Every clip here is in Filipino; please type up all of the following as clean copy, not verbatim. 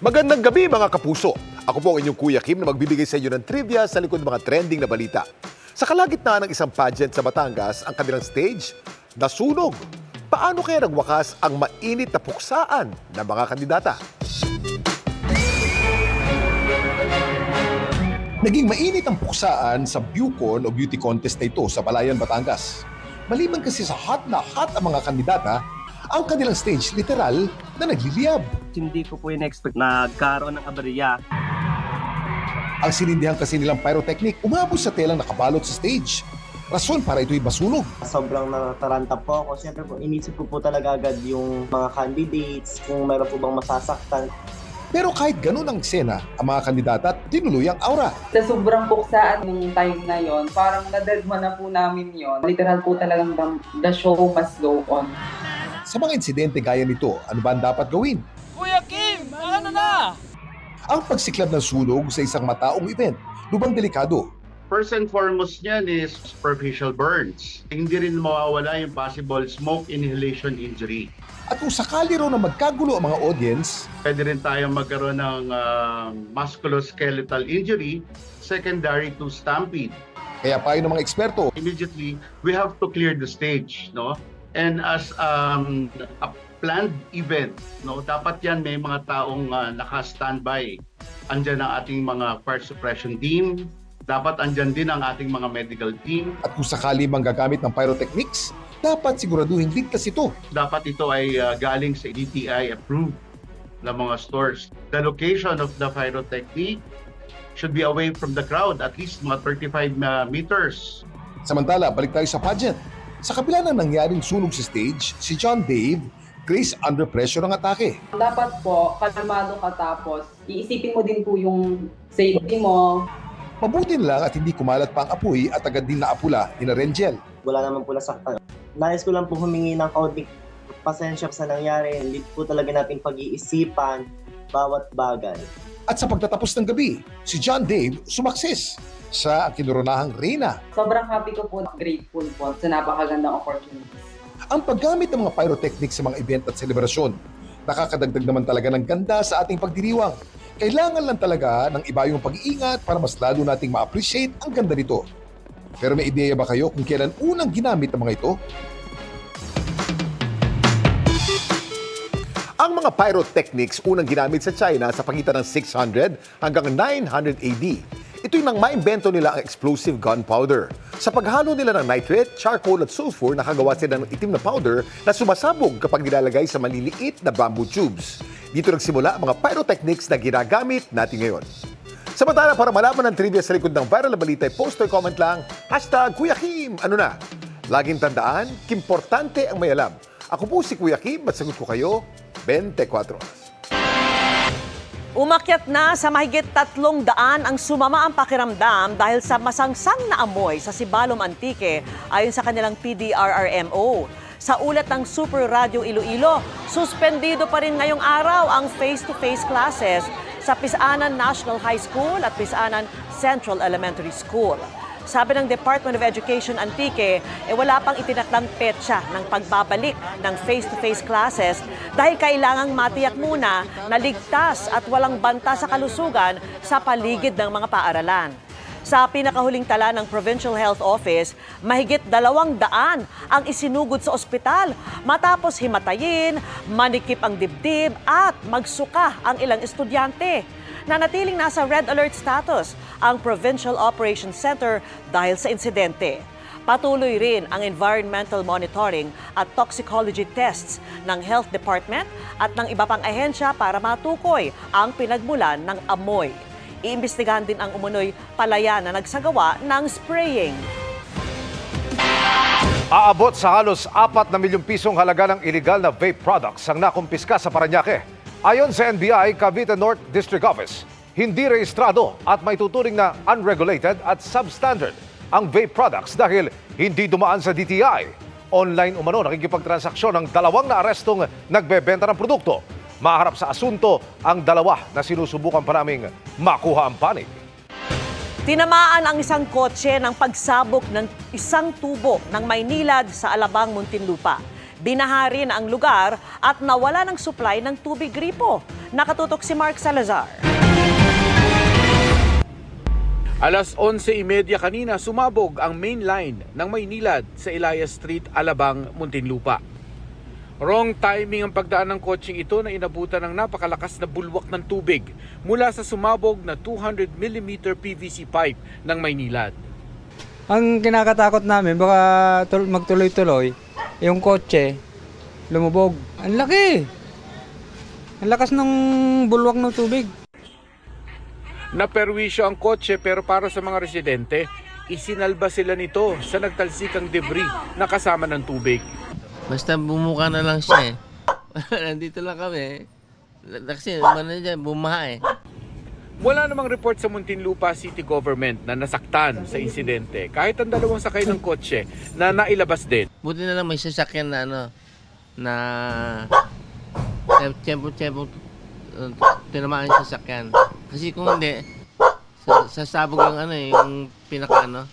Magandang gabi mga kapuso. Ako po ang inyong Kuya Kim na magbibigay sa inyo ng trivia sa likod ng mga trending na balita. Sa kalagitnaan ng isang pageant sa Batangas, ang kanilang stage nasunog. Paano kaya nagwakas ang mainit na puksaan ng mga kandidata? Naging mainit ang puksaan sa Bucon o beauty contest na ito sa Balayan, Batangas. Maliban kasi sa hot na hot ang mga kandidata, ang kanilang stage literal na nagliliyab. Hindi ko po in-expect na nagkaroon ng aberya. Ang sinindihan kasi nilang pyrotechnic umabot sa telang nakabalot sa stage. Rason para ito'y masunog. Sobrang nataranta po ako. Siyempre po, inisip ko po talaga agad yung mga candidates, kung meron po bang masasaktan. Pero kahit ganun ang eksena, ang mga kandidata tinuloy ang aura. Sa sobrang puksaan ng time na yon, parang nadedma na po namin yon. Literal po talagang the show must go on. Sa mga insidente gaya nito, ano ba ang dapat gawin? Kuya Kim, ano na? Ang pagsiklab ng sunog sa isang mataong event, lubang delikado. First and foremost niyan is superficial burns. Hindi rin mawawala yung possible smoke inhalation injury. At kung sakali raw na magkagulo ang mga audience, Pwede rin tayong magkaroon ng musculoskeletal injury secondary to stampede. kaya payo ng mga eksperto, Immediately, we have to clear the stage, no? And as a planned event, no, dapat yan may mga taong naka-standby. Andyan ang ating mga fire suppression team, dapat andyan din ang ating mga medical team. at kung sakali mang gagamit ng pyrotechnics, dapat siguraduhin ligtas ito. Dapat ito ay galing sa DTI approved na mga stores. The location of the pyrotechnic should be away from the crowd, at least mga 35 meters. Samantala, balik tayo sa pageant. Sa kabila ng nangyaring sunog sa stage, si John Dave, Grace under pressure ng atake. Dapat po, kalmado ka tapos, iisipin mo din po yung safety mo. Mabuti na lang at hindi kumalat pa ang apoy at agad din naapula ni Rengel. Wala naman po nasaktan. Nais ko lang po humingi ng kaunting pasensya sa nangyari. Hindi po talaga natin pag-iisipan bawat bagay. At sa pagtatapos ng gabi, si John Dave sumakses sa kinuronahang reyna. Sobrang happy ko po, grateful po sa napakagandang opportunities. Ang paggamit ng mga pyrotechnics sa mga event at selebrasyon, nakakadagdag naman talaga ng ganda sa ating pagdiriwang. Kailangan lang talaga ng iba yung pag-iingat para mas lalo nating ma-appreciate ang ganda nito. Pero may ideya ba kayo kung kailan unang ginamit ang mga ito? Ang mga pyrotechnics unang ginamit sa China sa pagitan ng 600 hanggang 900 AD. Ito'y nang maimbento nila ang explosive gunpowder. Sa paghalo nila ng nitrate, charcoal at sulfur, nakagawa sila ng itim na powder na sumasabog kapag nilalagay sa maliliit na bamboo tubes. Dito nagsimula ang mga pyrotechnics na ginagamit natin ngayon. Samantala, para malaman ang trivia sa likod ng viral na balita, post or comment lang, #Kuya Kim, ano na? Laging tandaan, kimportante ang may alam. Ako po si Kuya Kim at sagot ko kayo, 24 oras. Umakyat na sa mahigit 300 ang sumama ang pakiramdam dahil sa masangsang na amoy sa Sibalom Antique ayon sa kanilang PDRRMO. Sa ulat ng Super Radio Iloilo, suspendido pa rin ngayong araw ang face-to-face classes sa Pisanan National High School at Pisanan Central Elementary School. Sabi ng Department of Education Antique, wala pang itinakdang petsa ng pagbabalik ng face-to-face classes dahil kailangang matiyak muna na ligtas at walang banta sa kalusugan sa paligid ng mga paaralan. Sa pinakahuling tala ng Provincial Health Office, mahigit 200 ang isinugod sa ospital matapos himatayin, manikip ang dibdib at magsuka ang ilang estudyante. Nanatiling nasa red alert status ang Provincial Operations Center dahil sa insidente. Patuloy rin ang environmental monitoring at toxicology tests ng Health Department at ng iba pang ahensya para matukoy ang pinagmulan ng amoy. Iimbestigahan din ang umunoy palaya na nagsagawa ng spraying. Aabot sa halos 4 na milyong pisong halaga ng illegal na vape products ang nakumpiska sa Parañaque. Ayon sa NBI Cavite North District Office, hindi rehistrado at may tuturing na unregulated at substandard ang vape products dahil hindi dumaan sa DTI. Online umano nakikipagtransaksyon ng 2 na arestong nagbebenta ng produkto. Maharap sa asunto ang 2 na sinusubukan pa naming makuha ang panig. Tinamaan ang isang kotse ng pagsabog ng isang tubo ng Maynilad sa Alabang, Muntinlupa. Binaha rin ang lugar at nawala ng supply ng tubig gripo. Nakatutok si Mark Salazar. Alas 11:30 kanina, sumabog ang main line ng Maynilad sa Elias Street, Alabang, Muntinlupa. Wrong timing ang pagdaan ng kotseng ito na inabutan ng napakalakas na bulwak ng tubig mula sa sumabog na 200mm PVC pipe ng Maynilad. Ang kinakatakot namin, baka magtuloy-tuloy, yung kotse lumubog. Ang laki! Ang lakas ng bulwak ng tubig. Naperwisyo ang kotse pero para sa mga residente, isinalba sila nito sa nagtalsikang debris na kasama ng tubig. Basta bumuka na lang siya eh. Nandito lang kami. Kasi bumaha eh. Wala namang report sa Muntinlupa City Government na nasaktan sa insidente kahit ang dalawang sakay ng kotse na nailabas din. Buti na lang may sasakyan na na tempo tinamaan yung sasakyan. Kasi kung hindi, sasabog yung pinaka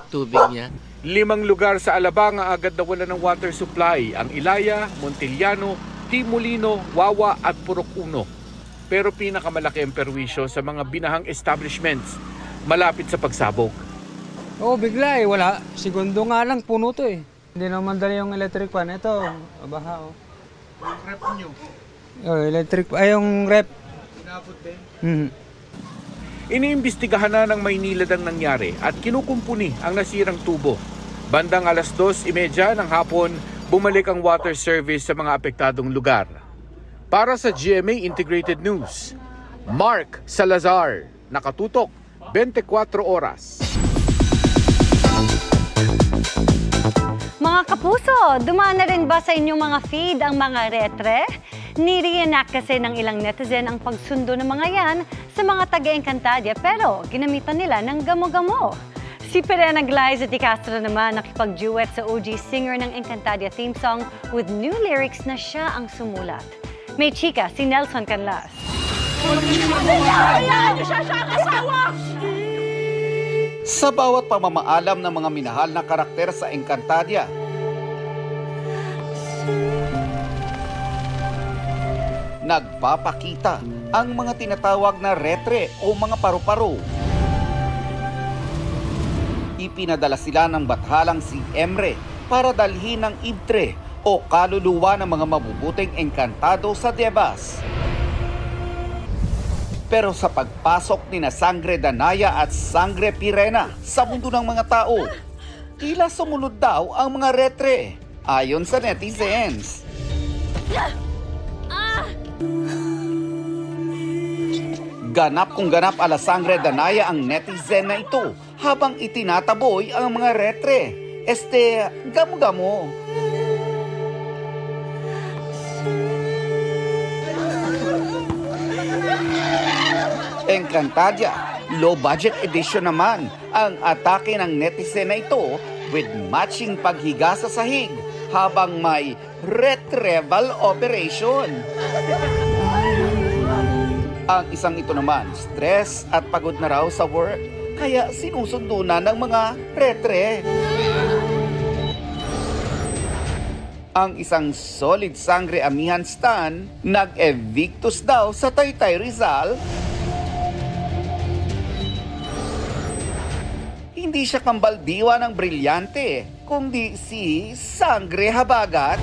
tubig niya. 5 lugar sa Alabang ang agad nawala ng water supply, ang Ilaya, Montiliano, Timolino, Wawa at Purok 1. Pero pinakamalaki ang perwisyo sa mga binahang establishments malapit sa pagsabog. Oo, bigla eh. Wala. Segundo nga lang, puno to eh. Hindi naman dali yung electric pan. Ito, baha oh. Yung rep nyo? Oh, electric ay yung rep. Inabot din? Iniimbestigahan na ng Maynilad ang nangyari at kinukumpuni ang nasirang tubo. Bandang alas 2:30 ng hapon, bumalik ang water service sa mga apektadong lugar. Para sa GMA Integrated News, Mark Salazar, nakatutok 24 oras. Mga kapuso, dumaan na rin ba sa inyong mga feed ang mga retre? Ni-reenact kasi ng ilang netizen ang pagsundo ng mga yan sa mga taga-Encantadia pero ginamitan nila ng gamo-gamo. Si Perena Glyza de Castro naman nakipag-duet sa OG singer ng Encantadia theme song with new lyrics na siya ang sumulat. May chika si Nelson Canlas. Sa bawat pamamaalam ng mga minahal na karakter sa Encantadia, nagpapakita ang mga tinatawag na retre o mga paru-paro. Ipinadala sila ng bathalang si Emre para dalhin ng ibtre o kaluluwa ng mga mabubuting engkantado sa Debas. Pero sa pagpasok ni na Sangre Danaya at Sangre Pirena sa mundo ng mga tao, tila sumunod daw ang mga retre ayon sa netizens. Ganap kung ganap ala Sangre Danaya ang netizen na ito habang itinataboy ang mga retre. Gamo-gamo. Encantadia, low budget edition naman ang atake ng netizen na ito with matching paghiga sa sahig habang may retrieval operation. Ang isang ito naman, stress at pagod na raw sa work, kaya sinusundo na ng mga retre. Ang isang solid Sangre Amihan stan, nag-evictus daw sa Taytay Rizal. Hindi siya kambaldiwa ng brilyante, kundi si Sangre Habagat.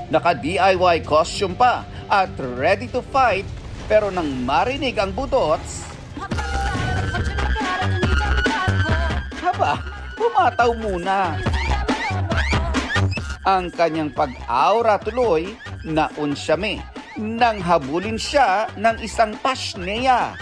Naka-DIY costume pa at ready to fight, pero nang marinig ang budots, pumataw muna. Ang kanyang pag-aura tuloy naunsyame nang habulin siya ng isang pasneya.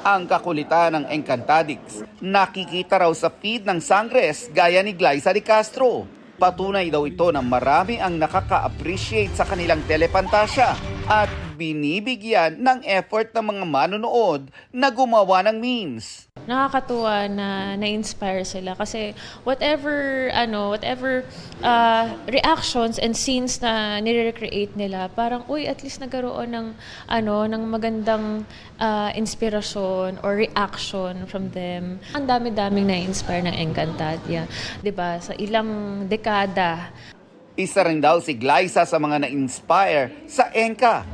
Ang kakulitan ng Encantadix nakikita raw sa feed ng Sangres gaya ni Glyza de Castro. Patunay daw ito na marami ang nakaka-appreciate sa kanilang telepantasya at binibigyan ng effort ng mga manonood na gumawa ng memes. Nakakatuwa na na-inspire sila kasi whatever reactions and scenes na nire-recreate nila, parang at least nagkaroon ng magandang inspirasyon or reaction from them. Ang dami-daming na-inspire ng Encantadia, 'di ba? Sa ilang dekada. Isa rin daw si Glyza sa mga na-inspire sa Enka.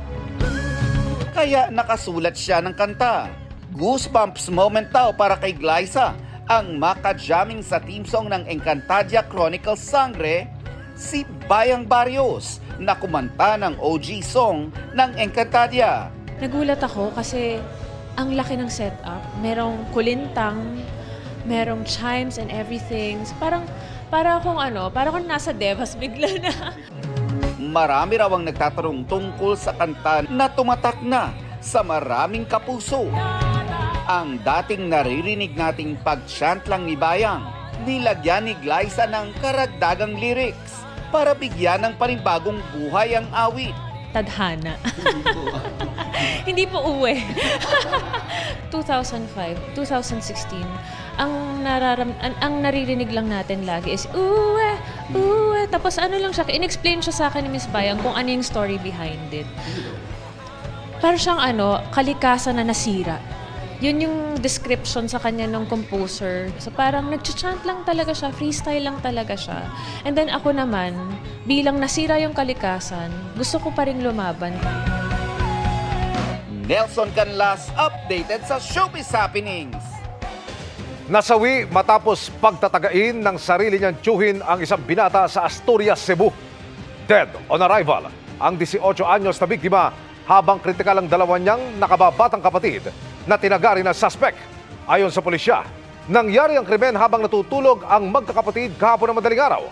Kaya nakasulat siya ng kanta. Goosebumps moment daw para kay Glyza ang maka-jamming sa team song ng Encantadia Chronicles Sangre, si Bayang Barrios na kumanta ng OG song ng Encantadia. Nagulat ako kasi ang laki ng setup. Merong kulintang, merong chimes and everything. Para akong nasa Devas bigla na. Marami raw ang nagtatanong tungkol sa kanta na tumatak na sa maraming kapuso. Ang dating naririnig nating pag-chant lang ni Bayang, nilagyan ni Glyza ng karagdagang lyrics para bigyan ng panibagong buhay ang awit. Tadhana. Hindi po uwi. 2005, 2016, ang naririnig lang natin lagi is uwe. Tapos lang siya, in-explain siya sa akin ni Miss Bayang kung ano yung story behind it. Para siyang kalikasan na nasira. Yun yung description sa kanya ng composer. So parang nag-chant lang talaga siya, freestyle lang talaga siya. And then ako naman, bilang nasira yung kalikasan, gusto ko pa rin lumaban. Nelson Canlas, updated sa Showbiz Happenings. Nasawi matapos pagtatagain ng sarili niyang tiyuhin ang isang binata sa Asturias, Cebu. Dead on arrival ang 18 anyos na biktima habang kritikal ang dalawa niyang nakababatang kapatid na tinagari na suspect. Ayon sa pulisya, nangyari ang krimen habang natutulog ang magkakapatid kahapon ng madaling araw.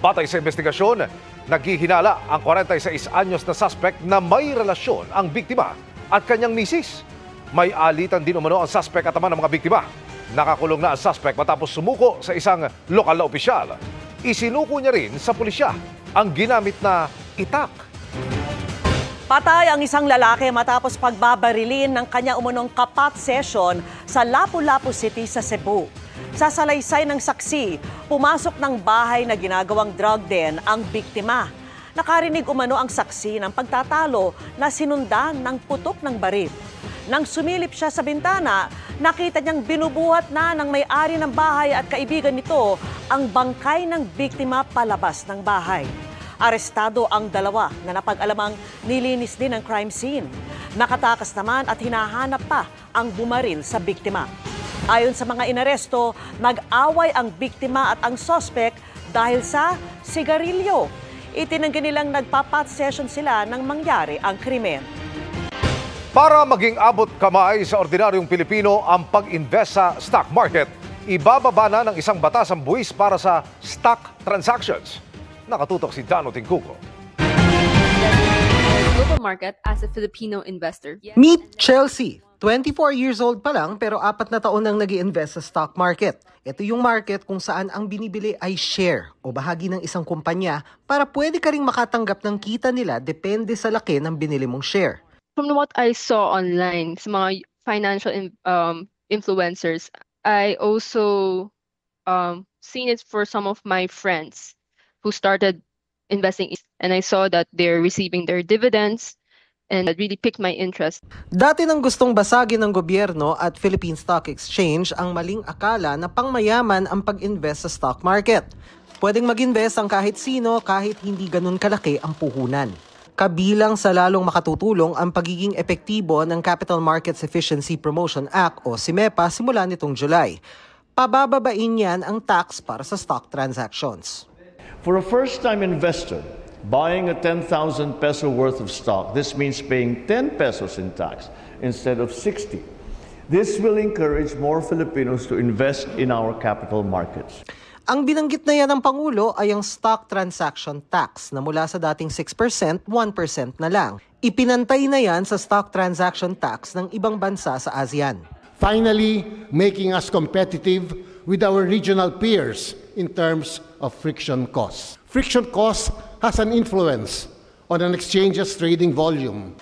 Batay sa investigasyon, naghihinala ang 46 anyos na suspect na may relasyon ang biktima at kanyang misis. May alitan din umano ang suspect at ama ng mga biktima. Nakakulong na ang suspect matapos sumuko sa isang lokal na opisyal. Isinuko niya rin sa pulisya ang ginamit na itak. Patay ang isang lalaki matapos pagbabarilin ng kanya umunong kapat session sa Lapu-Lapu City sa Cebu. Sa salaysay ng saksi, pumasok ng bahay na ginagawang drug den ang biktima. Nakarinig umano ang saksi ng pagtatalo na sinundan ng putok ng baril. Nang sumilip siya sa bintana, nakita niyang binubuhat na ng may-ari ng bahay at kaibigan nito ang bangkay ng biktima palabas ng bahay. Arestado ang dalawa na napag-alamang nilinis din ang crime scene. Nakatakas naman at hinahanap pa ang bumaril sa biktima. Ayon sa mga inaresto, nag-away ang biktima at ang suspect dahil sa sigarilyo. Itinanggi nilang nagpapat session sila nang mangyari ang krimen. Para maging abot kamay sa ordinaryong Pilipino ang pag-invest sa stock market, ibababa na ng isang batas ang buwis para sa stock transactions. Nakatutok si Dano Tingkuko. Global market as a Filipino investor. Meet Chelsea. 24 years old pa lang pero 4 na taon nang nag-i-invest sa stock market. Ito yung market kung saan ang binibili ay share o bahagi ng isang kumpanya para pwede ka ring makatanggap ng kita nila depende sa laki ng binili mong share. From what I saw online sa mga financial influencers, I also seen it for some of my friends who started investing, and I saw that they're receiving their dividends, and that really piqued my interest. Dati nang gustong basagin ng gobyerno at Philippine Stock Exchange ang maling akala na pangmayaman ang pag-invest sa stock market. Pwedeng mag-invest ang kahit sino kahit hindi ganun kalaki ang puhunan. Kabilang sa lalong makatutulong ang pagiging epektibo ng Capital Markets Efficiency Promotion Act o CMEPA simula nitong July. Pabababain yan ang tax para sa stock transactions. For a first-time investor buying a 10,000 peso worth of stock, this means paying 10 pesos in tax instead of 60. This will encourage more Filipinos to invest in our capital markets. Ang binanggit na yan ng Pangulo ay ang stock transaction tax na mula sa dating 6%, 1% na lang. Ipinantay na yan sa stock transaction tax ng ibang bansa sa ASEAN. Finally, making us competitive with our regional peers in terms of friction costs. Friction costs has an influence on an exchange's trading volume.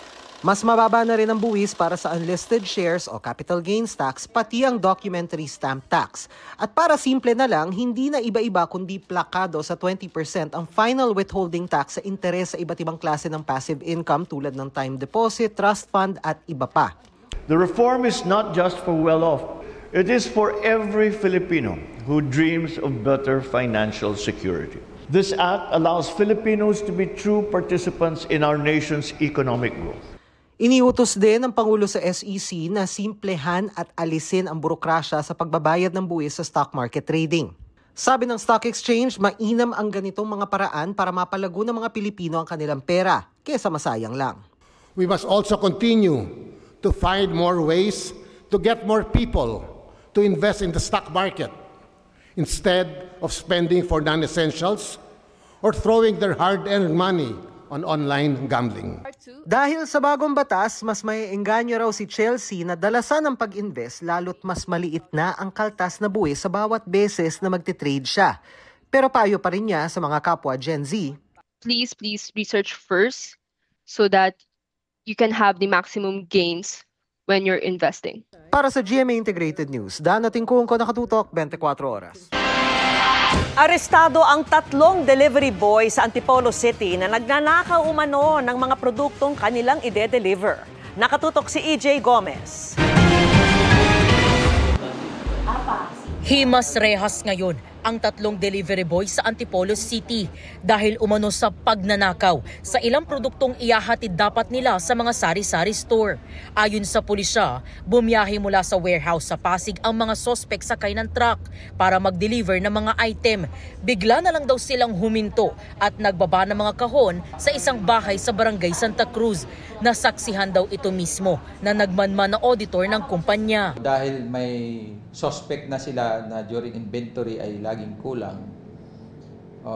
Mas mababa na rin ang buwis para sa unlisted shares o capital gains tax, pati ang documentary stamp tax. At para simple na lang, hindi na iba-iba kundi plakado sa 20% ang final withholding tax sa interes sa iba't ibang klase ng passive income tulad ng time deposit, trust fund at iba pa. The reform is not just for well-off. It is for every Filipino who dreams of better financial security. This act allows Filipinos to be true participants in our nation's economic growth. Iniutos din ng Pangulo sa SEC na simplehan at alisin ang burokrasya sa pagbabayad ng buwis sa stock market trading. Sabi ng stock exchange, mainam ang ganitong mga paraan para mapalago ng mga Pilipino ang kanilang pera kesa masayang lang. We must also continue to find more ways to get more people to invest in the stock market instead of spending for non-essentials or throwing their hard-earned money on online gambling. Dahil sa bagong batas, mas may engganyo raw si Chelsea na dalasan ang pag-invest lalo't mas maliit na ang kaltas na buwis sa bawat beses na magtitrade siya. Pero payo pa rin niya sa mga kapwa Gen Z. Please research first so that you can have the maximum gains when you're investing. Para sa GMA Integrated News, Dano Tingkungko, nakatutok 24 oras. Arestado ang 3 delivery boy sa Antipolo City na nagnanakaw umano ng mga produktong kanilang ide-deliver. Nakatutok si EJ Gomez. Himas rehas ngayon ang 3 delivery boy sa Antipolo City dahil umano sa pagnanakaw sa ilang produktong ihahatid dapat nila sa mga sari-sari store. Ayon sa pulisya, bumiyahe mula sa warehouse sa Pasig ang mga sospek sakay ng truck para mag-deliver ng mga item. Bigla na lang daw silang huminto at nagbaba ng mga kahon sa isang bahay sa Barangay Santa Cruz. Nasaksihan daw ito mismo na nagmanman na auditor ng kumpanya. Dahil may suspect na sila na during inventory ay laging kulang,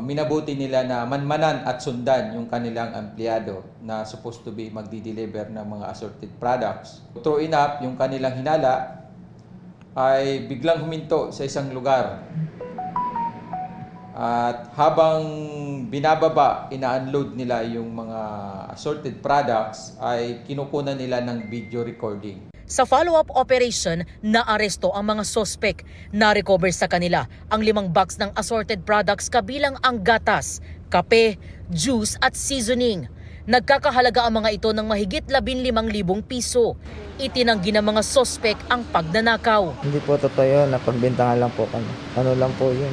minabuti nila na manmanan at sundan yung kanilang empleyado na supposed to be magdi-deliver ng mga assorted products. True enough, yung kanilang hinala ay biglang huminto sa isang lugar. At habang binababa, ina-unload nila yung mga assorted products, ay kinukunan nila ng video recording. Sa follow-up operation, naaresto ang mga sospek. Na-recover sa kanila ang 5 box ng assorted products kabilang ang gatas, kape, juice at seasoning. Nagkakahalaga ang mga ito ng mahigit 15,000 piso. Itinanggi ng mga sospek ang pagnanakaw. Hindi po totoo yun, napagbintangan lang po kami. Ano lang po yun,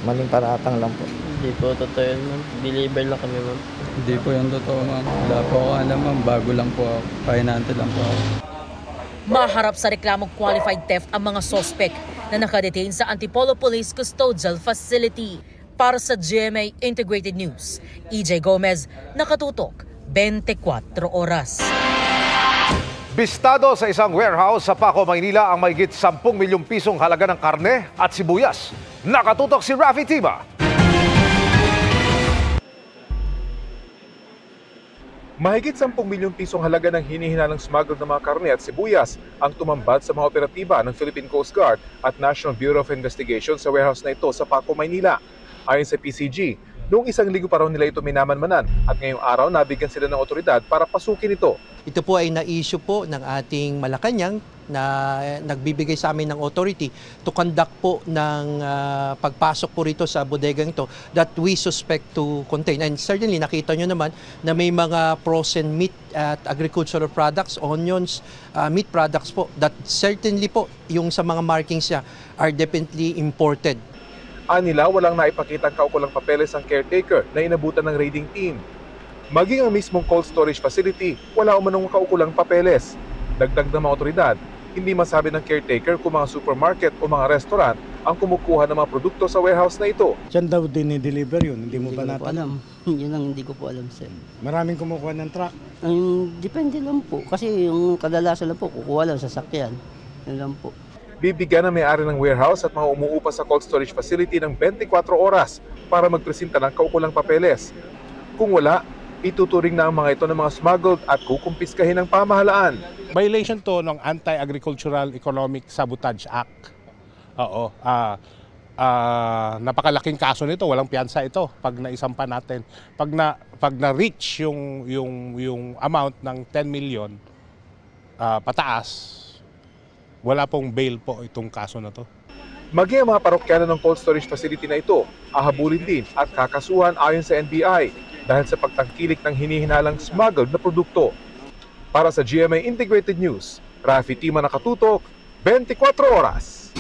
maling paratang lang po. Hindi po totoo yun, ma'am. Deliver lang kami, ma'am. Hindi po yung totoo, ma'am. Wala po ako alam, ma'am. Bago lang po ako. Pahinante lang po ako. Maharap sa reklamong qualified theft ang mga sospek na nakadetain sa Antipolo Police Custodial Facility. Para sa GMA Integrated News, EJ Gomez, nakatutok 24 oras. Bistado sa isang warehouse sa Paco, Maynila ang mahigit 10 milyong pisong halaga ng karne at sibuyas. Nakatutok si Rafi Tiba. Mahigit 10 milyong pisong halaga ng hinihinalang smuggled na mga karne at sibuyas ang tumambad sa mga operatiba ng Philippine Coast Guard at National Bureau of Investigation sa warehouse na ito sa Paco, Maynila. Ayon sa PCG, noong 1 linggo pa raw nila ito minamanmanan at ngayong araw nabigyan sila ng otoridad para pasukin ito. Ito po ay na-issue po ng ating Malacanang na nagbibigay sa amin ng authority to conduct po ng pagpasok po rito sa bodegang ito that we suspect to contain. And certainly nakita nyo naman na may mga frozen meat at agricultural products, onions, meat products po that certainly po yung sa mga markings niya are definitely imported. Anila, walang naipakitang kaukulang papeles ang caretaker na inabutan ng raiding team. Maging ang mismong cold storage facility, wala umanong kaukulang papeles. Dagdag ng mga otoridad, hindi masabi ng caretaker kung mga supermarket o mga restaurant ang kumukuha ng mga produkto sa warehouse na ito. Diyan daw din i-deliver yun, hindi mo ba natin? Yun ang hindi ko po alam, sir. Maraming kumukuha ng truck? Depende lang po, kasi yung kadalasan lang po, kukuha lang sa sasakyan. Yun lang po. Bibigyan ng may-ari ng warehouse at mga umuupa sa cold storage facility ng 24 oras para magpresenta ng kaukulang papeles. Kung wala, ituturing na ang mga ito ng mga smuggled at kukumpiskahin ng pamahalaan. Violation to ng Anti-Agricultural Economic Sabotage Act. Oo. napakalaking kaso nito, walang piyansa ito pag naisampa natin. Pag na-reach yung amount ng 10 million pataas, wala pong bail po itong kaso na to. Maging ang mga parokyano ng cold storage facility na ito, ahabulin din at kakasuhan ayon sa NBI dahil sa pagtangkilik ng hinihinalang smuggled na produkto. Para sa GMA Integrated News, Rafi Tima nakatutok, 24 oras.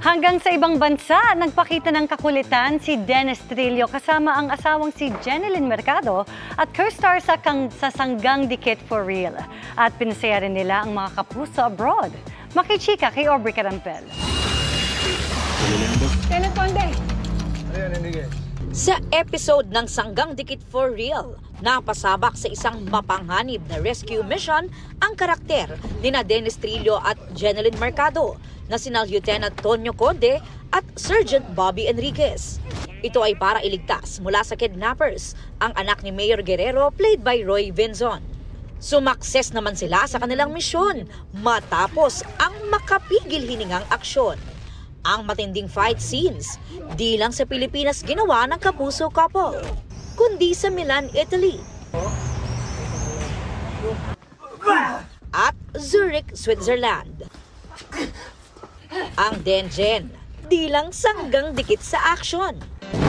Hanggang sa ibang bansa, nagpakita ng kakulitan si Dennis Trillo kasama ang asawang si Jeneline Mercado at co-star sa Sanggang Dikit for Real. At pinasaya rin nila ang mga kapuso abroad. Makichika kay Aubrey Carampel. Sa episode ng Sanggang Dikit for Real, napasabak sa isang mapanghanib na rescue mission ang karakter ni Dennis Trillo at Jeneline Mercado na sina Lieutenant Tonyo Conde at Sergeant Bobby Enriquez. Ito ay para iligtas mula sa kidnappers ang anak ni Mayor Guerrero played by Roy Vinzon. Sumakses naman sila sa kanilang misyon matapos ang makapigil hiningang aksyon. Ang matinding fight scenes, di lang sa Pilipinas ginawa ng kapuso couple, kundi sa Milan, Italy at Zurich, Switzerland. Ang Denjen, di lang sanggang dikit sa action,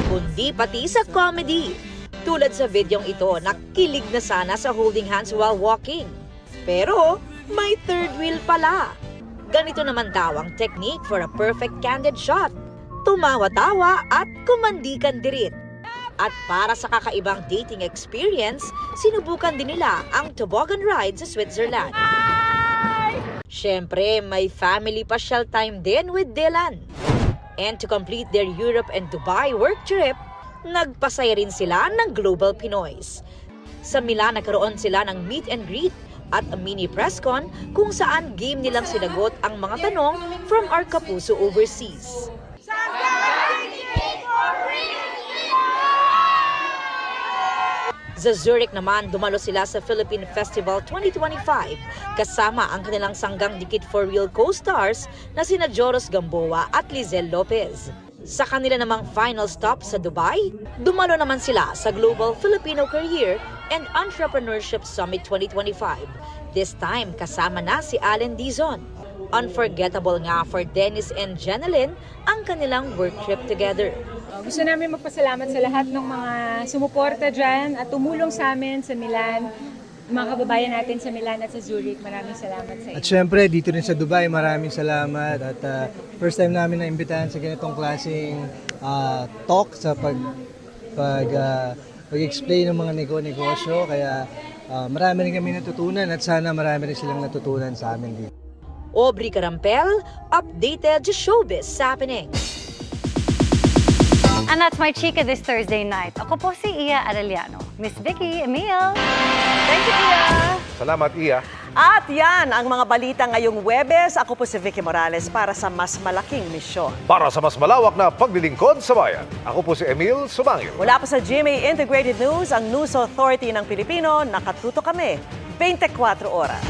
kundi pati sa comedy. Tulad sa videong ito, nakilig na sana sa holding hands while walking. Pero may third wheel pala. Ganito naman daw ang technique for a perfect candid shot. Tumawa-tawa at kumandikan din. At para sa kakaibang dating experience, sinubukan din nila ang toboggan ride sa Switzerland. Siyempre, may family pasyal time din with Dylan. And to complete their Europe and Dubai work trip, nagpasaya rin sila ng Global Pinoys. Sa Milan, nagkaroon sila ng meet and greet at a mini press con kung saan game nilang sinagot ang mga tanong from our kapuso overseas. Sa Zurich naman, dumalo sila sa Philippine Festival 2025 kasama ang kanilang Sanggang Dikit for Real co-stars na sina Joros Gamboa at Lizelle Lopez. Sa kanila namang final stop sa Dubai, dumalo naman sila sa Global Filipino Career and Entrepreneurship Summit 2025. This time, kasama na si Allen Dizon. Unforgettable nga for Dennis and Jeneline ang kanilang work trip together. Gusto namin magpasalamat sa lahat ng mga sumuporta dyan at tumulong sa amin sa Milan, mga kababayan natin sa Milan at sa Zurich. Maraming salamat sa inyo. At syempre, dito rin sa Dubai, maraming salamat. At first time namin na-imbitahan sa ganitong klaseng talk sa pag-explain ng mga negosyo. Kaya marami rin kami natutunan at sana marami rin silang natutunan sa amin dito. Aubrey Carampel, updated showbiz happening. And that's my chika this Thursday night. Ako po si Iya Arellano. Miss Vicky, Emil. Thank you, Iya. Salamat, Iya. At yan ang mga balita ngayong Huwebes. Ako po si Vicky Morales para sa mas malaking misyon. Para sa mas malawak na paglilingkod sa bayan, ako po si Emil Sumangil. Mula po sa GMA Integrated News, ang News Authority ng Pilipino, nakatuto kami 24 oras.